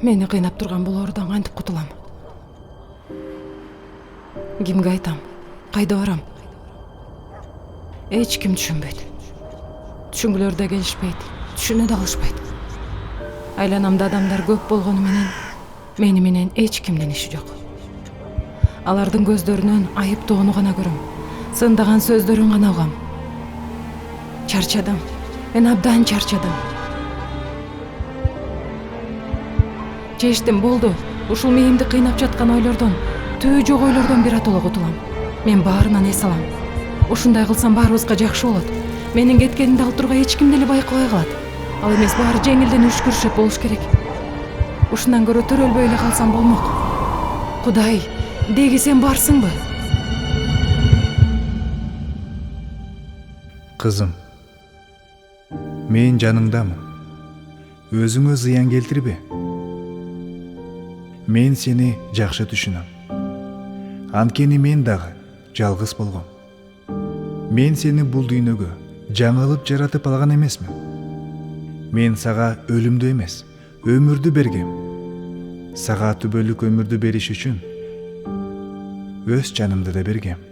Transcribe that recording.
Meni кыйнап турган бул оорудан кантип кутулам? Кимге айтам? Кайда барам? Эч ким түшүнбөйт. Түшүнгүлөр да келишпейт, түшүнө да алышпайт. Айланамда адамдар көп болгону менен мени менен эч кимдин иши жок. Алардын көздөрүнөн айыптоону гана көрөм, сындаган сөздөрүн гана угам. Чарчадым, мен абдан чарчадым. Чечтим, болду. Ушул мээримди кыйнап жаткан ойлордон, түбү жок ойлордон биротоло кутулам. Мен баарынан эс алам. Ушундай кылсам баарыбызга жакшы болот. Менин кеткенимди ал тургай эч ким деле байкабай калат. Ал эмес, баары жеңилден үшкүрүшөт болуш керек. Ушундан көрө төрөлбөй эле калсам болмок. Кудай, деги сен барсыңбы? Кызым, мен жаныңдамын. Өзүңө зыян келтирбе. Мен сени жакшы түшүнөм. Анткени мен дагы жалгыз болгом. Мен сени бул дүйнөгө жаңылып жаратып алган эмесмин. Мен сага өлүмдү эмес, өмүрдү бергем. Сага түбөлүк өмүрдү бериш үчүн өз жанымды да бергем.